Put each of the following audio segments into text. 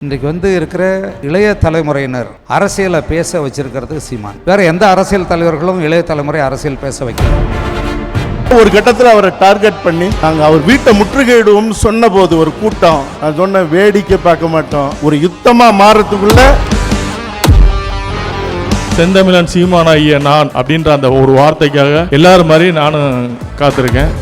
இன்றைக்கு இருக்கிற இளைய தலைமுறையினர் அரசியலை பேச வச்சிருக்கிறது சீமான். வேற எந்த அரசியல் தலைவர்களும் இளைய தலைமுறை அரசியல் பேச வைக்கல. ஒரு கட்டத்தில் அவரை டார்கெட் பண்ணி நாங்கள் அவர் வீட்டை முற்றுகையிடுவோம்னு சொன்ன போது ஒரு கூட்டம், நான் சொன்ன வேடிக்கை பார்க்க மாட்டோம், ஒரு யுத்தமா மாறத்துக்குள்ள செந்தமிழன் சீமான் ஐயா நான் அப்படின்ற அந்த ஒரு வார்த்தைக்காக எல்லாரும் மாதிரி நானும் காத்திருக்கேன்.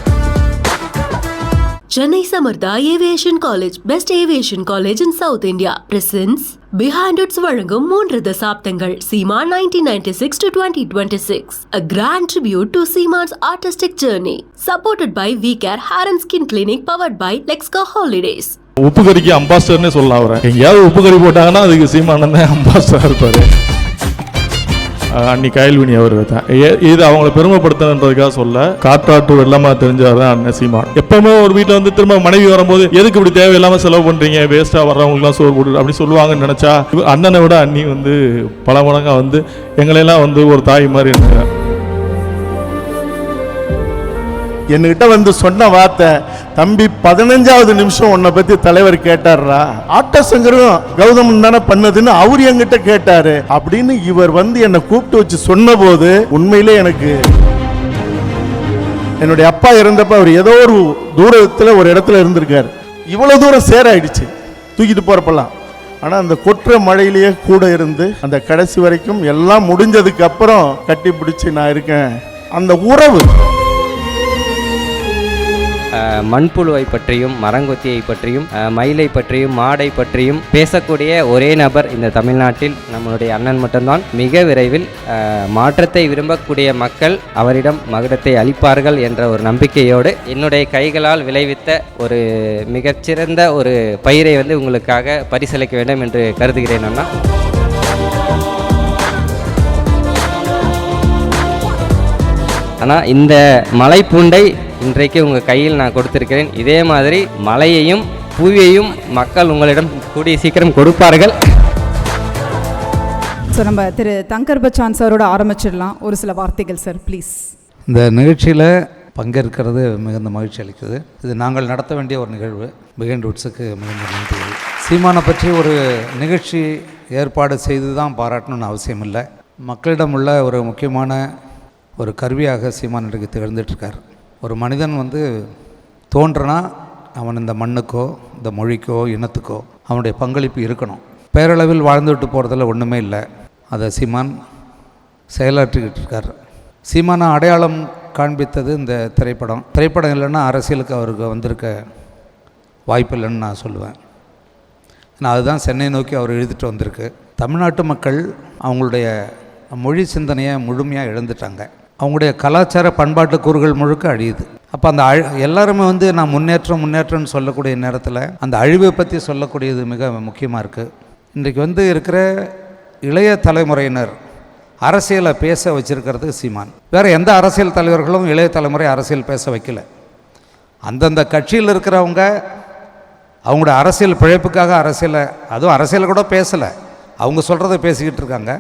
Chennai Samartha Aviation College, best aviation college in South India, presents Behind Its வழங்கும் 3 தசாப்தங்கள் சீமான் 1996 to 2026, a grand tribute to Seeman's artistic journey, supported by VCare Hair and Skin Clinic, powered by Lexca Holidays. உப்பு கறிக்கு அம்பாஸ்டர்னே சொல்ல வரேன். எங்கேயாவது உப்பு கறி போட்டாங்கன்னா அதுக்கு சீமானன் தான் அம்பாஸ்டர் இருப்பாரு. அன்னி கயல்வினி அவர் தான் இது அவங்களை பெருமைப்படுத்தணுன்றதுக்காக சொல்ல, காற்றாற்று வெள்ளமா தெரிஞ்சார் தான் அண்ணன் சீமான். எப்பவுமே ஒரு வீட்டில் திரும்ப மனைவி வரும்போது எதுக்கு இப்படி தேவையில்லாம செலவு பண்றீங்க, வேஸ்டா வர்றவங்களுக்குலாம் சோறு போட்டு அப்படி சொல்லுவாங்கன்னு நினைச்சா, அண்ணனை விட அண்ணி பல மடங்கா எங்களையெல்லாம் ஒரு தாய் மாதிரி இருந்தாங்க. என்கிட்ட சொன்ன வார்த்தை, தம்பி 15வது நிமிஷம் உன்னை பத்தி தலைவர் கேட்டாரா, ஆட்டசங்கரும் கௌதமன் தானே பண்ணதுன்னு அவர் என்கிட்ட கேட்டாரு அப்படின்னு இவர் என்னை கூப்பிட்டு வச்சு சொன்ன போது உண்மையிலே எனக்கு, என்னுடைய அப்பா இறந்தப்ப அவர் ஏதோ ஒரு தூரத்துல ஒரு இடத்துல இருந்திருக்காரு, இவ்வளவு தூரம் சேராயிடுச்சு தூக்கிட்டு போறப்பெல்லாம். ஆனா அந்த கொற்ற மழையிலேயே கூட இருந்து அந்த கடைசி வரைக்கும் எல்லாம் முடிஞ்சதுக்கு அப்புறம் கட்டி பிடிச்சு நான் இருக்கேன். அந்த உறவு மண்புழுவை பற்றியும் மரங்கொத்தியை பற்றியும் மயிலை பற்றியும் மாடை பற்றியும் பேசக்கூடிய ஒரே நபர் இந்த தமிழ்நாட்டில் நம்மளுடைய அண்ணன் மட்டும்தான். மிக விரைவில் மாற்றத்தை விரும்பக்கூடிய மக்கள் அவரிடம் மகுடத்தை அளிப்பார்கள் என்ற ஒரு நம்பிக்கையோடு என்னுடைய கைகளால் விளைவித்த ஒரு மிகச்சிறந்த ஒரு பயிரை உங்களுக்காக பரிசளிக்க வேண்டும் என்று கருதுகிறேன். அண்ணா, ஆனால் இந்த மலைப்பூண்டை இன்றைக்கு உங்கள் கையில் நான் கொடுத்திருக்கிறேன். இதே மாதிரி மலையையும் பூவையும் மக்கள் உங்களிடம் கூடிய சீக்கிரம் கொடுப்பார்கள். ஸோ நம்ம திரு தங்கர் பச்சான் சாரோட ஆரம்பிச்சிடலாம். ஒரு சில வார்த்தைகள் சார் ப்ளீஸ். இந்த நிகழ்ச்சியில் பங்கேற்கிறது மிகுந்த மகிழ்ச்சி அளிக்குது. இது நாங்கள் நடத்த வேண்டிய ஒரு நிகழ்வு. பிஹைண்ட் வுட்ஸுக்கு மிகுந்த நன்றிகள். சீமானை பற்றி ஒரு நிகழ்ச்சி ஏற்பாடு செய்து தான் பாராட்டணும்னு அவசியம் இல்லை. மக்களிடம் உள்ள ஒரு முக்கியமான ஒரு கருவியாக சீமான் இன்றைக்கு திகழ்ந்துட்டுருக்கார். ஒரு மனிதன் தோன்றனா அவன் இந்த மண்ணுக்கோ இந்த மொழிக்கோ இனத்துக்கோ அவனுடைய பங்களிப்பு இருக்கணும். பேரளவில் வாழ்ந்துவிட்டு போகிறதுல ஒன்றுமே இல்லை. அதை சீமான் செயலாற்றிக்கிட்டு இருக்கார். சீமானை அடையாளம் காண்பித்தது இந்த திரைப்படம் இல்லைன்னா அரசியலுக்கு அவருக்கு வந்திருக்க வாய்ப்பு இல்லைன்னு நான் சொல்லுவேன். ஏன்னா அதுதான் சென்னை நோக்கி அவர் எழுதிட்டு வந்திருக்கு. தமிழ்நாட்டு மக்கள் அவங்களுடைய மொழி சிந்தனையை முழுமையாக இழந்துட்டாங்க. அவங்களுடைய கலாச்சார பண்பாட்டு கூறுகள் முழுக்க அழியுது. அப்போ அந்த எல்லாருமே நான் முன்னேற்றம்னு சொல்லக்கூடிய நேரத்தில் அந்த அழிவை பற்றி சொல்லக்கூடியது மிக முக்கியமாக இருக்குது. இன்றைக்கு இருக்கிற இளைய தலைமுறையினர் அரசியலை பேச வச்சிருக்கிறது சீமான். வேறு எந்த அரசியல் தலைவர்களும் இளைய தலைமுறை அரசியல் பேச வைக்கல. அந்தந்த கட்சியில் இருக்கிறவங்க அவங்களோட அரசியல் பிழைப்புக்காக அதுவும் அரசியலை கூட பேசலை, அவங்க சொல்கிறத பேசிக்கிட்டு இருக்காங்க.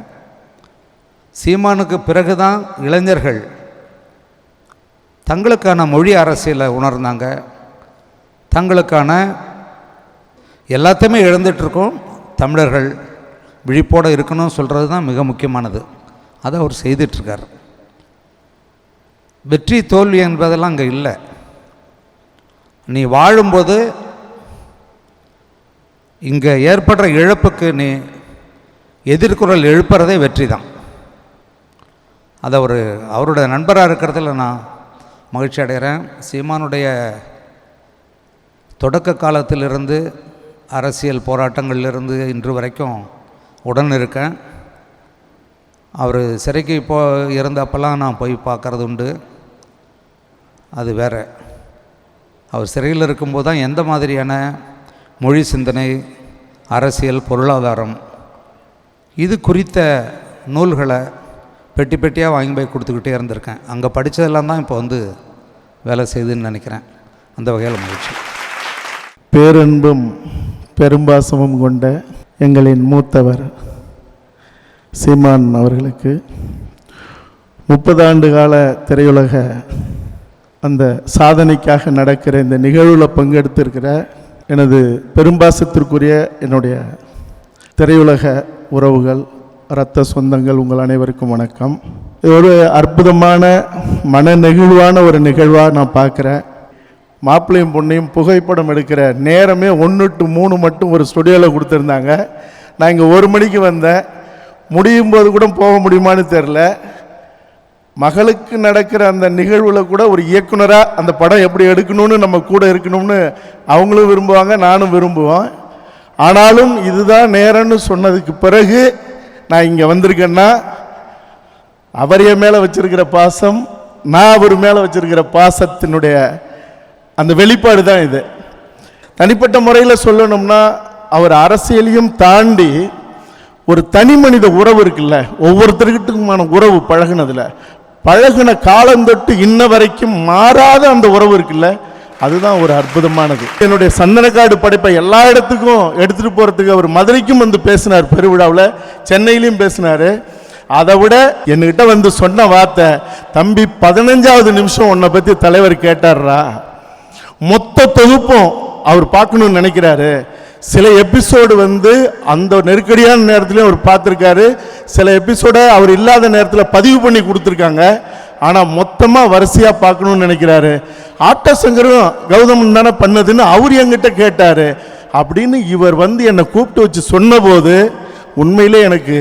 சீமானுக்கு பிறகு தான் இளைஞர்கள் தங்களுக்கான மொழி அரசியலை உணர்ந்தாங்க. தங்களுக்கான எல்லாத்தையுமே இழந்துட்டுருக்கோம், தமிழர்கள் விழிப்போடு இருக்கணும்னு சொல்கிறது தான் மிக முக்கியமானது. அதை அவர் செய்துட்ருக்கார். வெற்றி தோல்வி என்பதெல்லாம் அங்கே இல்லை. நீ வாழும்போது இங்கே ஏற்படுற இழப்புக்கு நீ எதிர்குரல் எழுப்புறதே வெற்றி தான். அதை அவருடைய நண்பராக இருக்கிறதுல நான் மகிழ்ச்சி அடைகிறேன். சீமானுடைய தொடக்க காலத்திலிருந்து அரசியல் போராட்டங்களிலிருந்து இன்று வரைக்கும் உடன் இருக்கேன். அவர் சிறைக்கு இருந்தப்பெல்லாம் நான் போய் பார்க்குறது உண்டு. அது வேறு. அவர் சிறையில் இருக்கும்போது தான் எந்த மாதிரியான மொழி சிந்தனை, அரசியல், பொருளாதாரம் இது குறித்த நூல்களை பெட்டி பெட்டியாக வாங்கி போய் கொடுத்துக்கிட்டே இருந்திருக்கேன். அங்கே படித்ததெல்லாம் தான் இப்போ வேலை செய்யுதுன்னு நினைக்கிறேன். அந்த வகையில் மகிழ்ச்சி. பேரன்பும் பெரும்பாசமும் கொண்ட எங்களின் மூத்தவர் சீமான் அவர்களுக்கு 30 ஆண்டு கால திரையுலக அந்த சாதனைக்காக நடக்கிற இந்த நிகழ்வில் பங்கெடுத்திருக்கிற எனது பெரும்பாசத்திற்குரிய என்னுடைய திரையுலக உறவுகள், இரத்த சொந்தங்கள், உங்கள் அனைவருக்கும் வணக்கம். இது ஒரு அற்புதமான மன நெகிழ்வான ஒரு நிகழ்வாக நான் பார்க்குறேன். மாப்பிள்ளையும் பொண்ணையும் புகைப்படம் எடுக்கிற நேரமே 1 to 3 மட்டும் ஒரு ஸ்டுடியோவில் கொடுத்துருந்தாங்க. நான் இங்கே 1 மணிக்கு வந்தேன். முடியும் போது கூட போக முடியுமான்னு தெரில. மகளுக்கு நடக்கிற அந்த நிகழ்வில் கூட ஒரு இயக்குனராக அந்த படம் எப்படி எடுக்கணும்னு நம்ம கூட இருக்கணும்னு அவங்களும் விரும்புவாங்க, நானும் விரும்புவோம். ஆனாலும் இதுதான் நேரம்னு சொன்னதுக்கு பிறகு நான் இங்கே வந்திருக்கேன்னா, அவர் என் மேலே வச்சிருக்கிற பாசம், நான் அவர் மேலே வச்சிருக்கிற பாசத்தினுடைய அந்த வெளிப்பாடு தான் இது. தனிப்பட்ட முறையில் சொல்லணும்னா, அவர் அரசியலையும் தாண்டி ஒரு தனி மனித உறவு இருக்குல்ல, ஒவ்வொருத்தருக்கிட்டுமான உறவு பழகின காலந்தொட்டு இன்ன வரைக்கும் மாறாத அந்த உறவு இருக்குல்ல, அதுதான் ஒரு அற்புதமானது. என்னுடைய சந்தனக்காடு படைப்பை எல்லா இடத்துக்கும் எடுத்துகிட்டு போகிறதுக்கு அவர் மதுரைக்கும் வந்து பேசினார், பெருவிழாவில், சென்னையிலையும் பேசினார். அதை விட என்கிட்ட வந்து சொன்ன வார்த்தை, தம்பி 15வது நிமிஷம் உன்னை பற்றி தலைவர் கேட்டார்ரா. மொத்த தொகுப்பும் அவர் பார்க்கணும்னு நினைக்கிறாரு. சில எபிசோடு வந்து அந்த நெருக்கடியான நேரத்துலையும் அவர் பார்த்துருக்காரு. சில எபிசோடை அவர் இல்லாத நேரத்தில் பதிவு பண்ணி கொடுத்துருக்காங்க. ஆனால் மொத்தமாக வரிசையாக பார்க்கணும்னு நினைக்கிறாரு. ஆட்டசங்கரும் கௌதமன் தானே பண்ணதுன்னு அவர் என்கிட்ட கேட்டார் அப்படின்னு இவர் வந்து என்னை கூப்பிட்டு வச்சு சொன்னபோது, உண்மையிலே எனக்கு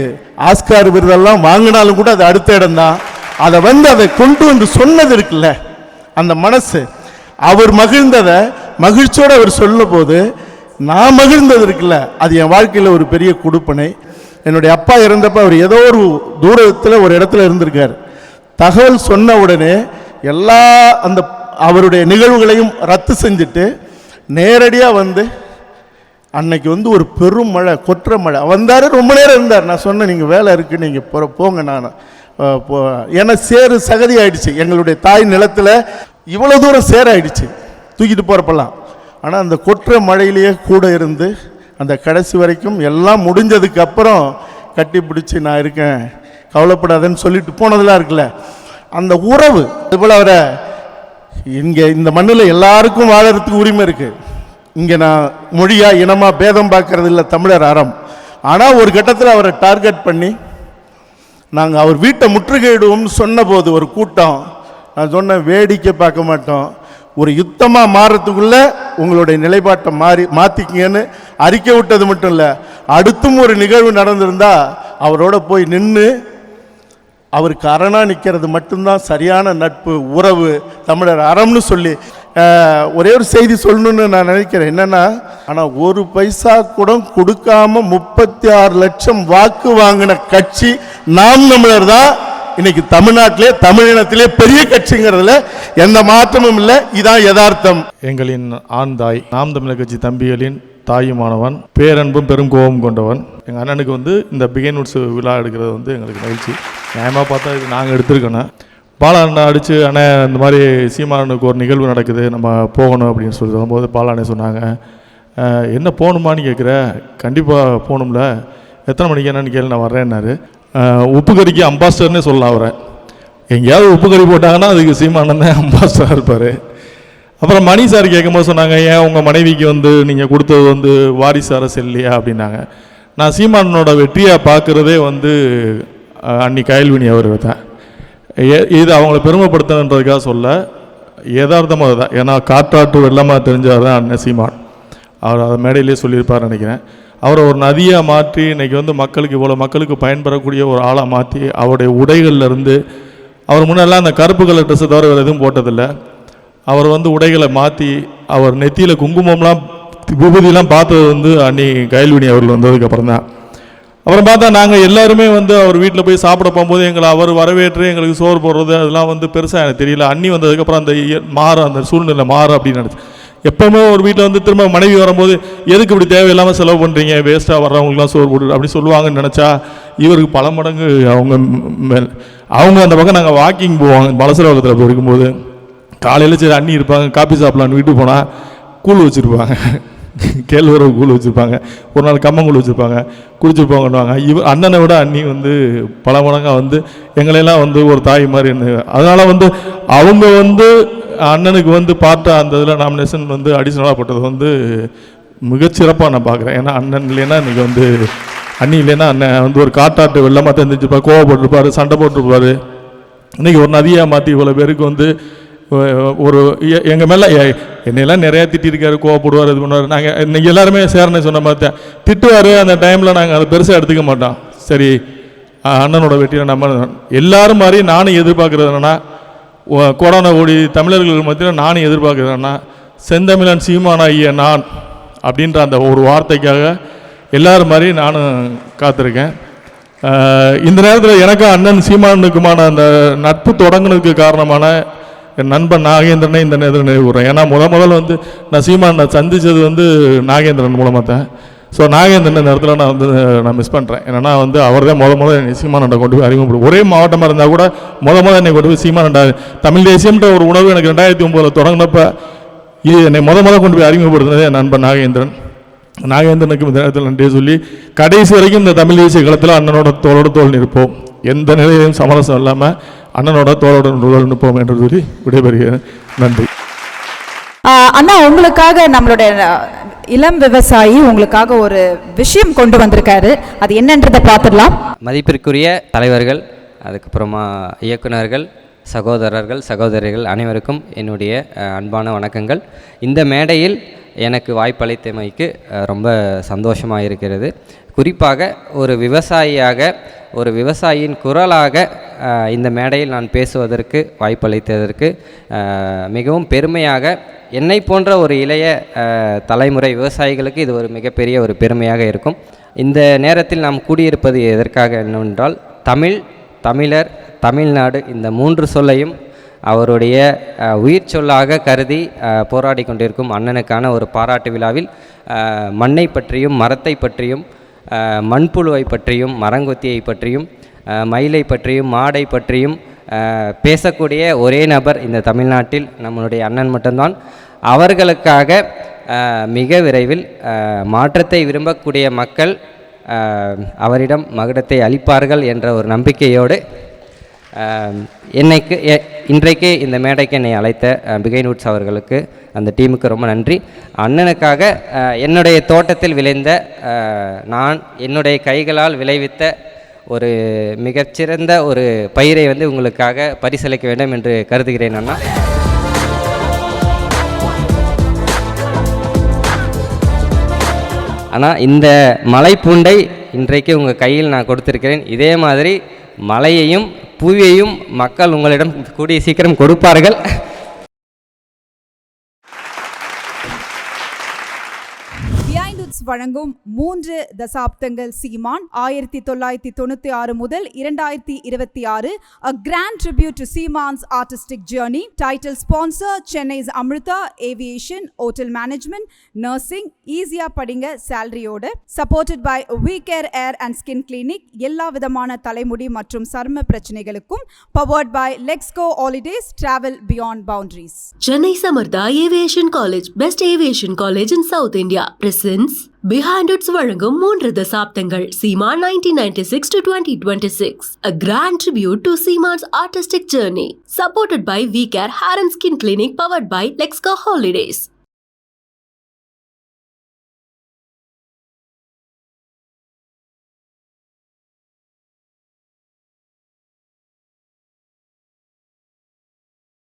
ஆஸ்கார் விருதெல்லாம் வாங்கினாலும் கூட அது அடுத்த இடம்தான். அதை கொண்டு வந்து சொன்னது இருக்குல்ல, அந்த மனசு, அவர் மகிழ்ந்ததை மகிழ்ச்சியோடு அவர் சொல்ல போது நான் மகிழ்ந்தது இருக்குல்ல, அது என் வாழ்க்கையில் ஒரு பெரிய கொடுப்பனை. என்னுடைய அப்பா இறந்தப்போ அவர் ஏதோ ஒரு தூரத்தில் ஒரு இடத்துல இருந்திருக்கார். தகவல் சொன்ன உடனே எல்லா அந்த அவருடைய நிகழ்வுகளையும் ரத்து செஞ்சுட்டு நேரடியாக வந்து அன்னைக்கு வந்து ஒரு பெரும் மழை, கொற்ற மழை வந்தார். ரொம்ப நேரம் இருந்தார். நான் சொன்னேன், நீங்கள் வேலை இருக்குது, நீங்கள் போங்க. நான் ஏன்னா சேறு சகதி ஆயிடுச்சு எங்களுடைய தாய் நிலத்தில். இவ்வளோ தூரம் சேராயிடுச்சு தூக்கிட்டு போகிறப்பெல்லாம். ஆனால் அந்த கொற்ற மழையிலேயே கூட இருந்து அந்த கடைசி வரைக்கும் எல்லாம் முடிஞ்சதுக்கு அப்புறம் கட்டி பிடிச்சி நான் இருக்கேன், கவலைப்படாதேன்னு சொல்லிட்டு போனதெல்லாம் இருக்குல்ல, அந்த உறவு. அதுபோல் அவரை இங்கே இந்த மண்ணில் எல்லாருக்கும் வாழறதுக்கு உரிமை இருக்குது. இங்கே நான் மொழியா இனமாக பேதம் பார்க்கறது இல்லை, தமிழர் அறம். ஆனால் ஒரு கட்டத்தில் அவரை டார்கெட் பண்ணி நாங்கள் அவர் வீட்டை முற்றுகையிடுவோம்னு சொன்னபோது ஒரு கூட்டம், நான் சொன்னேன், வேடிக்கை பார்க்க மாட்டோம், ஒரு யுத்தமாக மாறுறதுக்குள்ளே உங்களுடைய நிலைப்பாட்டை மாற்றிக்கிங்கன்னு அறிக்கை விட்டது மட்டும் இல்லை, அடுத்தும் ஒரு நிகழ்வு நடந்திருந்தா அவரோட போய் நின்று அவருக்கு அரணாக நிற்கிறது மட்டும்தான் சரியான நட்பு, உறவு, தமிழர் அறம்னு சொல்லி ஒரே ஒரு செய்தி சொல்லணும்னு நான் நினைக்கிறேன். என்னென்னா, ஆனால் ஒரு பைசா கூட கொடுக்காம 36 லட்சம் வாக்கு வாங்கின கட்சி நாம் தமிழர் தான் இன்னைக்கு தமிழ்நாட்டிலே, தமிழினத்திலே பெரிய கட்சிங்கிறதுல எந்த மாற்றமும் இல்லை. இதான் யதார்த்தம். எங்களின் ஆண் தாய், நாம் தமிழர் கட்சி தம்பிகளின் தாயுமானவன், பேரன்பும் பெரும் கோபம் கொண்டவன். எங்கள் அண்ணனுக்கு வந்து இந்த பிகைன் உட்ஸ் விழா எடுக்கிறது வந்து எங்களுக்கு மகிழ்ச்சி. நியாயமாக பார்த்தா இது நாங்கள் எடுத்துருக்கோண்ணே. பாலாண்ணா அடித்து, அண்ணே இந்த மாதிரி சீமானுக்கு ஒரு நிகழ்வு நடக்குது, நம்ம போகணும் அப்படின்னு சொல்லி சொல்லும்போது பாலாண்ணே சொன்னாங்க, என்ன போகணுமான்னு கேட்குற, கண்டிப்பாக போகணும்ல, எத்தனை மணிக்கு என்னன்னு கேள்வி, நான் வர்றேன்னாரு. உப்பு கறிக்கு அம்பாஸ்டர்னே சொல்லலாம் அவரை. எங்கேயாவது உப்பு கறி போட்டாங்கன்னா அதுக்கு சீமானன் தான் அம்பாஸ்டராக இருப்பார். அப்புறம் மணி சார் கேட்கும்போது சொன்னாங்க, ஏன் உங்கள் மனைவிக்கு வந்து நீங்கள் கொடுத்தது வந்து வாரிசு அரசியல் இல்லையா அப்படின்னாங்க. நான் சீமானனோட வெற்றியாக பார்க்குறதே வந்து அன்னி கயல்வினி அவர் தான். இது அவங்கள பெருமைப்படுத்தணுன்றதுக்காக சொல்ல, யதார்த்தமாக தான். ஏன்னா காற்றாற்று வெள்ளமாக தெரிஞ்சவர் தான் அண்ணன் சீமான். அவர் அதை மேடையிலே சொல்லியிருப்பார் நினைக்கிறேன். அவரை ஒரு நதியாக மாற்றி இன்றைக்கி வந்து மக்களுக்கு, இவ்வளோ மக்களுக்கு பயன்பெறக்கூடிய ஒரு ஆளாக மாற்றி, அவருடைய உடைகள்லேருந்து, அவர் முன்னெல்லாம் அந்த கருப்பு கலர் ட்ரெஸ்ஸை தவிர வேறு எதுவும் போட்டதில்லை. அவர் வந்து உடைகளை மாற்றி, அவர் நெத்தியில் குங்குமம்லாம் விபூதியெலாம் பார்த்தது வந்து அன்னி கயல்வினி அவர்கள் வந்ததுக்கப்புறம் தான். அப்புறம் பார்த்தா நாங்கள் எல்லாருமே வந்து அவர் வீட்டில் போய் சாப்பிட போகும்போது எங்களை அவர் வரவேற்று எங்களுக்கு சோறு போடுறது அதெல்லாம் வந்து பெருசாக எனக்கு தெரியல. அன்னி வந்ததுக்கப்புறம் அந்த அந்த சூழ்நிலை மாறும் அப்படின்னு நினச்சி. எப்போவுமே ஒரு வீட்டில் வந்து திரும்ப மனைவி வரும்போது, எதுக்கு இப்படி தேவையில்லாமல் செலவு பண்ணுறீங்க, வேஸ்ட்டாக வர்றவங்களுக்குலாம் சோறு போட்டு அப்படி சொல்லுவாங்கன்னு நினச்சா, இவருக்கு பல மடங்கு அவங்க அந்த பக்கம் நாங்கள் வாக்கிங் போவாங்க, பலசரவகத்தில் போய் இருக்கும்போது, காலையில் சரி அண்ணி இருப்பாங்க, காப்பி சாப்பிட்லான்னு வீட்டுக்கு போனால் கூழ் வச்சுருப்பாங்க, கேழ்வரகு கூழ் வச்சுருப்பாங்க, ஒரு நாள் கம்மங்கூழ் வச்சுருப்பாங்க, குடிச்சிட்டு போங்கன்னுவாங்க. அண்ணனை விட அண்ணி வந்து பல மடங்காக வந்து எங்களையெல்லாம் வந்து ஒரு தாய் மாதிரி என்ன. அதனால் வந்து அவங்க வந்து அண்ணனுக்கு வந்து பார்த்த அந்த இதில் நாமினேஷன் வந்து அடிஷ்னலாக பட்டது வந்து மிகச்சிறப்பாக நான் பார்க்குறேன். ஏன்னா அண்ணன் இல்லைன்னா இன்றைக்கி வந்து அண்ணி இல்லைன்னா அண்ணன் வந்து ஒரு காட்டாட்டு வெள்ளமாக தெரிஞ்சிருப்பார், கோவப்பட்டிருப்பார், சண்டை போட்டிருப்பார். இன்றைக்கி ஒரு நதியாக மாற்றி இவ்வளோ பேருக்கு வந்து ஒரு எங்கள் மேலே என்னையெல்லாம் நிறையா திட்டிருக்காரு, கோவப்படுவார், இது பண்ணுவார். நாங்கள் இன்றைக்கி எல்லாருமே சேரனை சொன்ன மாதிரி தான் திட்டுவார். அந்த டைமில் நாங்கள் அதை பெருசாக எடுத்துக்க மாட்டோம். சரி, அண்ணனோட வெற்றியில் நம்ம எல்லாரும் மாதிரி நானும் எதிர்பார்க்குறது என்னென்னா, கொரோனா ஓடி தமிழர்கள் மத்தியில் நானும் எதிர்பார்க்குறது என்னென்னா, செந்தமிழன் சீமானாகிய நான் அப்படின்ற அந்த ஒரு வார்த்தைக்காக எல்லாரும் மாதிரி நானும் காத்திருக்கேன். இந்த நேரத்தில் எனக்கும் அண்ணன் சீமானுக்குமான அந்த நட்பு தொடங்கினதுக்கு காரணமான என் நண்பன் நாகேந்திரனை இந்த நேரத்தில் நினைவுறேன். ஏன்னா முதல்ல வந்து நான் சீமானை சந்தித்தது வந்து நாகேந்திரன் மூலமாக தான். ஸோ நாகேந்திரன் இந்த இடத்துல நான் மிஸ் பண்ணுறேன். என்னென்னா வந்து அவர் தான் என்னை சீமானண்டை கொண்டு போய் அறிமுகப்படும். ஒரே மாவட்டமாக இருந்தால் கூட என்னை கொண்டு போய் சீமானண்டா தமிழ் தேசியம்ன்ற ஒரு உணவு எனக்கு 2009 தொடங்கினப்ப என்னை கொண்டு போய் அறிமுகப்படுத்தினது என் நண்பன் நாகேந்திரன். நாகேந்திரனுக்கு இந்த நேரத்தில் நன்றியை சொல்லி கடைசி வரைக்கும் இந்த தமிழ் தேசிய களத்தில் அண்ணனோட தோள் நிற்போம். எந்த நிலையிலும் சமரசம் இல்லாமல் அண்ணனோட தோள் நிற்போம் என்று சொல்லி விடைபெறுகிறேன். நன்றி. அண்ணா, உங்களுக்காக நம்மளுடைய இளம் விவசாயி உங்களுக்காக ஒரு விஷயம் கொண்டு வந்திருக்காரு. அது என்னன்றதை பார்த்துடலாம். மதிப்பிற்குரிய தலைவர்கள், அதுக்கப்புறமா இயக்குநர்கள், சகோதரர்கள், சகோதரிகள் அனைவருக்கும் என்னுடைய அன்பான வணக்கங்கள். இந்த மேடையில் எனக்கு வாய்ப்பளித்தமைக்கு ரொம்ப சந்தோஷமாக இருக்கிறது. குறிப்பாக ஒரு விவசாயியாக, ஒரு விவசாயியின் குரலாக இந்த மேடையில் நான் பேசுவதற்கு வாய்ப்பளித்ததற்கு மிகவும் பெருமையாக, என்னை போன்ற ஒரு இளைய தலைமுறை விவசாயிகளுக்கு இது ஒரு மிகப்பெரிய ஒரு பெருமையாக இருக்கும். இந்த நேரத்தில் நாம் கூடியிருப்பது எதற்காக என்னவென்றால், தமிழர், தமிழ்நாடு இந்த 3 சொல்லையும் அவருடைய உயிர் சொல்லாக கருதி போராடி கொண்டிருக்கும் அண்ணனுக்கான ஒரு பாராட்டு விழாவில் மண்ணை பற்றியும், மரத்தை பற்றியும், மண்புழுவை பற்றியும், மரங்கொத்தியை பற்றியும், மயிலை பற்றியும், மாடை பற்றியும் பேசக்கூடிய ஒரே நபர் இந்த தமிழ்நாட்டில் நம்மளுடைய அண்ணன் மட்டும்தான். அவர்களுக்காக மிக விரைவில் மாற்றத்தை விரும்பக்கூடிய மக்கள் அவரிடம் மகுடத்தை அளிப்பார்கள் என்ற ஒரு நம்பிக்கையோடு இன்றைக்கு இந்த மேடைக்கு என்னை அழைத்த பிகைன் வுட்ஸ் அவர்களுக்கு, அந்த டீமுக்கு ரொம்ப நன்றி. அண்ணனுக்காக என்னுடைய தோட்டத்தில் விளைந்த, நான் என்னுடைய கைகளால் விளைவித்த ஒரு மிகச்சிறந்த ஒரு பயிரை வந்து உங்களுக்காக பரிசளிக்க வேண்டும் என்று கருதுகிறேன் அண்ணா. ஆனால் இந்த மலைப்பூண்டை இன்றைக்கு உங்கள் கையில் நான் கொடுத்திருக்கிறேன். இதே மாதிரி மலையையும் பூவையும் மக்கள் உங்களிடம் கூடிய சீக்கிரம் கொடுப்பார்கள். வழங்கும் 3 தசாப்தங்கள் சீமான் 1996 முதல் 2026 a grand tribute to Seeman's artistic journey. Title sponsor Chennai's Amrita Aviation, Hotel Management, Nursing, ஈஸியா படிங்க சேலரியோட. Supported by We Care Hair and Skin Clinic, எல்லா விதமான தலைமுடி மற்றும் சர்ம பிரச்சனைகளுக்கும். Powered by Lexco Holidays, Travel Beyond Boundaries. Chennai Samartha Aviation College, best aviation college in South India, presents Behind Its வழங்கும் 3 தசாப்தங்கள் சீமான் 1996 to 2026, a grand tribute to Seeman's artistic journey. Supported by We Care Hair and Skin Clinic, powered by Lexco Holidays.